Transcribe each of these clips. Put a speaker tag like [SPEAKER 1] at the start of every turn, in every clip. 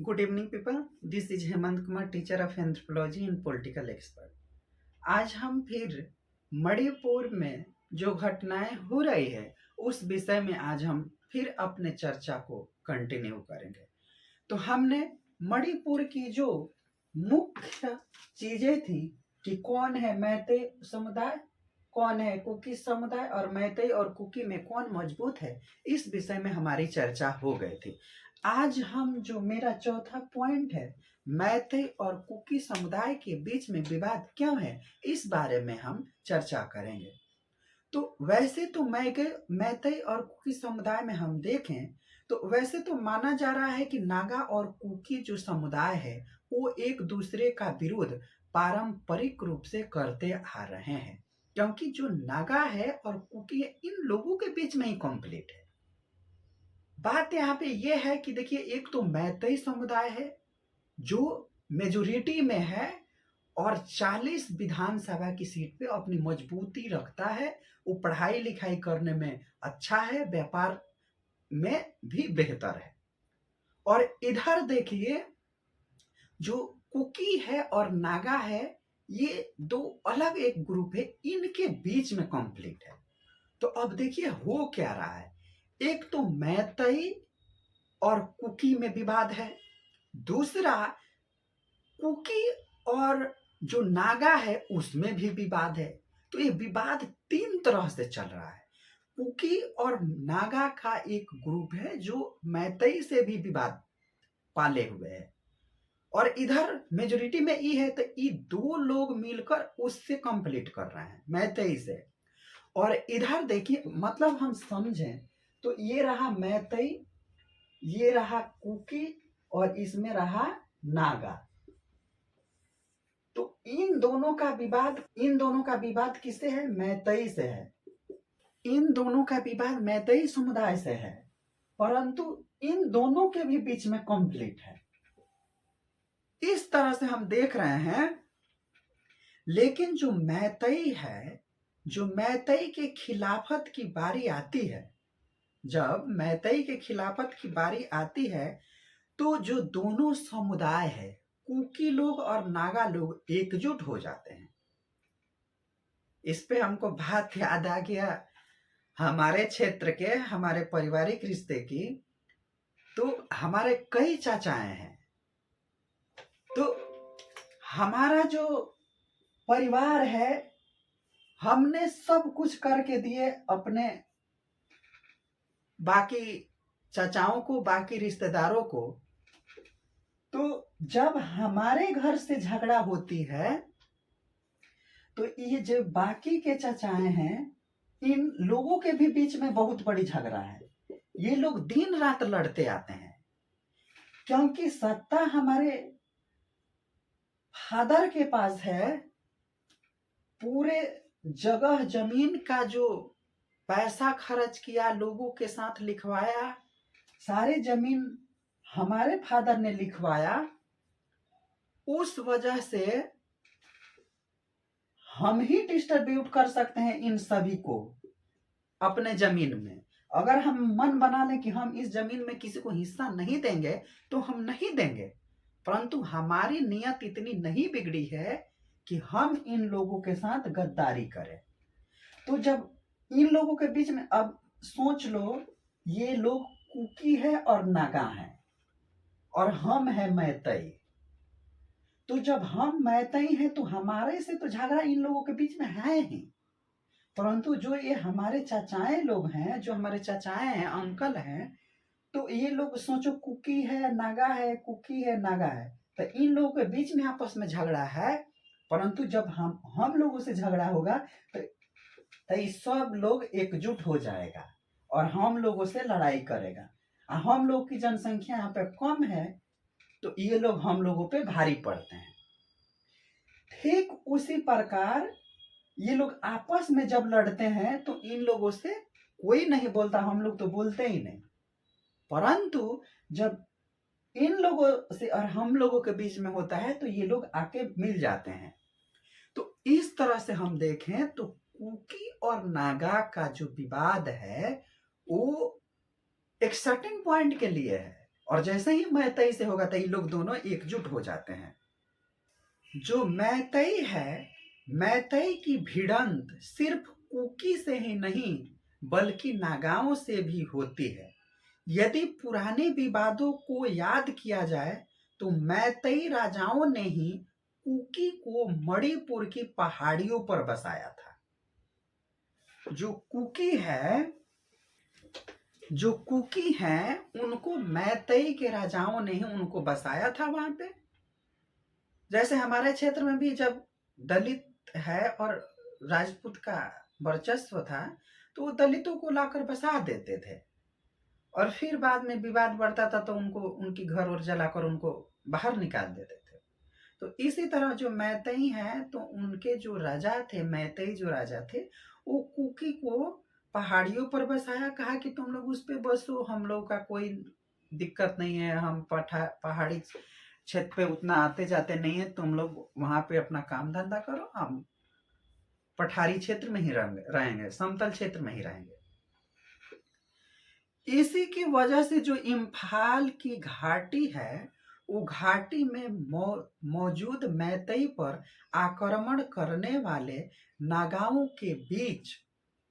[SPEAKER 1] Good evening people. This is Hemant Kumar, teacher of anthropology and political expert. आज हम फिर मणिपुर में जो घटनाएं हो रही है उस विषय में आज हम फिर अपने चर्चा को कंटिन्यू करेंगे। तो हमने मणिपुर की जो मुख्य चीजें थी कि कौन है मैतेई समुदाय, कौन है कुकी समुदाय और मैतेई और कुकी में कौन मजबूत है, इस विषय में हमारी चर्चा हो गई थी। आज हम जो मेरा चौथा पॉइंट है, मैतेई और कुकी समुदाय के बीच में विवाद क्यों है, इस बारे में हम चर्चा करेंगे। तो वैसे तो मैतेई और कुकी समुदाय में हम देखें तो वैसे तो माना जा रहा है कि नागा और कुकी जो समुदाय है वो एक दूसरे का विरोध पारंपरिक रूप से करते आ रहे हैं, क्योंकि जो नागा है और कुकी है इन लोगों के बीच में ही कॉन्फ्लिक्ट है। बात यहाँ पे ये है कि देखिए, एक तो मैतेई समुदाय है जो मेजोरिटी में है और 40 विधानसभा की सीट पे अपनी मजबूती रखता है। वो पढ़ाई लिखाई करने में अच्छा है, व्यापार में भी बेहतर है। और इधर देखिए, जो कुकी है और नागा है, ये दो अलग एक ग्रुप है, इनके बीच में कॉन्फ्लिक्ट है। तो अब देखिए हो क्या रहा है। एक तो मैतेई और कुकी में विवाद है, दूसरा कुकी और जो नागा है उसमें भी विवाद है। तो ये विवाद तीन तरह से चल रहा है। कुकी और नागा का एक ग्रुप है जो मैतेई से भी विवाद पाले हुए है, और इधर मेजोरिटी में ई है, तो ये दो लोग मिलकर उससे कंप्लीट कर रहे हैं, मैतेई से। और इधर देखिए, मतलब हम समझें तो ये रहा मैतेई, ये रहा कुकी और इसमें रहा नागा। तो इन दोनों का विवाद किससे है? मैतेई से है। इन दोनों का विवाद मैतेई समुदाय से है, परंतु इन दोनों के भी बीच में कॉन्फ्लिक्ट है। इस तरह से हम देख रहे हैं। लेकिन जो मैतेई है, जो मैतेई के खिलाफत की बारी आती है, जब मैतेई के खिलाफत की बारी आती है तो जो दोनों समुदाय है, कुकी लोग और नागा लोग एकजुट हो जाते हैं। इस पे हमको बात याद आ गया हमारे क्षेत्र के, हमारे पारिवारिक रिश्ते की। तो हमारे कई चाचाएं हैं, तो हमारा जो परिवार है, हमने सब कुछ करके दिए अपने बाकी चाचाओं को, बाकी रिश्तेदारों को। तो जब हमारे घर से झगड़ा होती है तो ये जो बाकी के चाचाएं हैं, इन लोगों के भी बीच में बहुत बड़ी झगड़ा है। ये लोग दिन रात लड़ते आते हैं, क्योंकि सत्ता हमारे फादर के पास है। पूरे जगह जमीन का जो पैसा खर्च किया, लोगों के साथ लिखवाया, सारे जमीन हमारे फादर ने लिखवाया। उस वजह से हम ही डिस्ट्रीब्यूट कर सकते हैं इन सभी को अपने जमीन में। अगर हम मन बना लें कि हम इस जमीन में किसी को हिस्सा नहीं देंगे तो हम नहीं देंगे, परंतु हमारी नियत इतनी नहीं बिगड़ी है कि हम इन लोगों के साथ गद्दारी करें। तो जब इन लोगों के बीच में, अब सोच लो, ये लोग कुकी है और नागा है और हम है मैतेई। तो जब हम मैतेई हैं तो हमारे से तो झगड़ा इन लोगों के बीच में है ही, परंतु जो ये हमारे चाचाएं लोग हैं, जो हमारे चाचाएं हैं, अंकल हैं, तो ये लोग सोचो कुकी है नागा है, कुकी है नागा है, तो इन लोगों के बीच में आपस में झगड़ा है। परंतु जब हम लोगों से झगड़ा होगा तो ये सब लोग एकजुट हो जाएगा और हम लोगों से लड़ाई करेगा। हम लोग की जनसंख्या यहाँ पे कम है, तो ये लोग हम लोगों पे भारी पड़ते हैं। ठीक उसी प्रकार ये लोग आपस में जब लड़ते हैं तो इन लोगों से कोई नहीं बोलता, हम लोग तो बोलते ही नहीं, परंतु जब इन लोगों से और हम लोगों के बीच में होता है तो ये लोग आके मिल जाते हैं। तो इस तरह से हम देखें तो कुकी और नागा का जो विवाद है वो एक सर्टेन पॉइंट के लिए है, और जैसे ही मैतई से होगा तो ये लोग दोनों एकजुट हो जाते हैं। जो मैतई है, मैतई की भिड़ंत सिर्फ कुकी से ही नहीं बल्कि नागाओं से भी होती है। यदि पुराने विवादों को याद किया जाए तो मैतई राजाओं ने ही कुकी को मणिपुर की पहाड़ियों पर बसाया था। जो कुकी है उनको मैतई के राजाओं ने ही उनको बसाया था वहां पे। जैसे हमारे क्षेत्र में भी जब दलित है और राजपूत का वर्चस्व था तो वो दलितों को लाकर बसा देते थे और फिर बाद में विवाद बढ़ता था तो उनको उनकी घर और जलाकर उनको बाहर निकाल देते थे। तो इसी तरह जो मैतई हैं तो उनके जो राजा थे, मैतई जो राजा थे, वो कुकी को पहाड़ियों पर बसाया, कहा कि तुम लोग उस पे बसो, हम लोग का कोई दिक्कत नहीं है, हम पहाड़ी क्षेत्र पे उतना आते जाते नहीं है, तुम लोग वहां पे अपना काम धंधा करो, हम पठारी क्षेत्र में ही रहेंगे, समतल क्षेत्र में ही रहेंगे। इसी की वजह से जो इम्फाल की घाटी है वो घाटी में मौजूद मैतई पर आक्रमण करने वाले नागाओं के बीच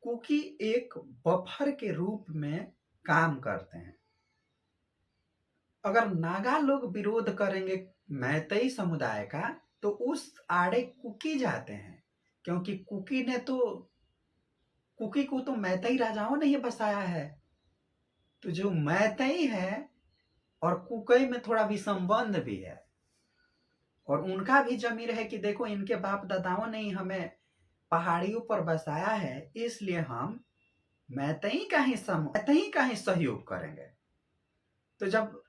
[SPEAKER 1] कुकी एक बफर के रूप में काम करते हैं। अगर नागा लोग विरोध करेंगे मैतई समुदाय का तो उस आड़े कुकी जाते हैं, क्योंकि कुकी को तो मैतई राजाओं ने ही बसाया है। तो जो मैतई है और कुकई में थोड़ा भी संबंध भी है और उनका भी जमीर है कि देखो इनके बाप दादाओं ने ही हमें पहाड़ियों पर बसाया है, इसलिए हम मैतई का ही सहयोग करेंगे। तो जब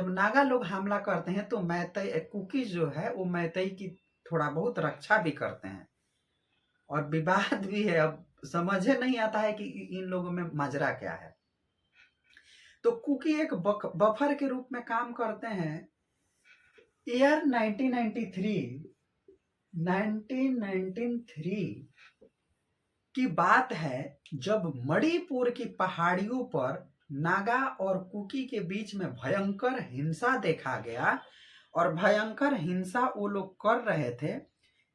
[SPEAKER 1] नागा लोग हमला करते हैं तो मैतई कुकी जो है वो मैतई की थोड़ा बहुत रक्षा भी करते हैं और विवाद भी है। अब समझे नहीं आता है कि इन लोगों में माजरा क्या है। तो कुकी एक बफर के रूप में काम करते हैं। ईयर 1993 की बात है जब मणिपुर की पहाड़ियों पर नागा और कुकी के बीच में भयंकर हिंसा देखा गया और भयंकर हिंसा वो लोग कर रहे थे।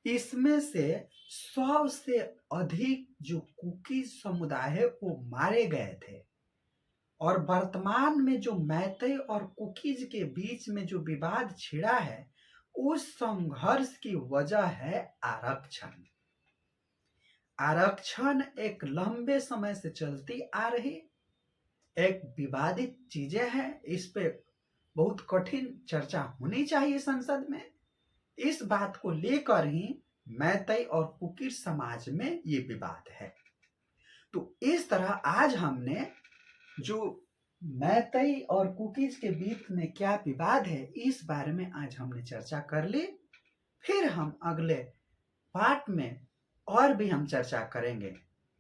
[SPEAKER 1] इसमें से 100 से अधिक जो कुकी समुदाय है वो मारे गए थे और वर्तमान में जो मैतई और कुकीज के बीच में जो विवाद छिड़ा है उस संघर्ष की वजह है आरक्षण। आरक्षण एक लंबे समय से चलती आ रही एक विवादित चीजें हैं, इस पे बहुत कठिन चर्चा होनी चाहिए संसद में। इस बात को लेकर ही मैतई और कुकी समाज में ये विवाद है। तो इस तरह आज हमने जो मैतई और कुकीज के बीच में क्या विवाद है इस बारे में आज हमने चर्चा कर ली। फिर हम अगले पार्ट में और भी हम चर्चा करेंगे।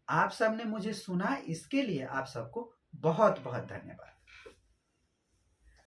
[SPEAKER 1] आप सबने मुझे सुना, इसके लिए आप सबको बहुत बहुत धन्यवाद।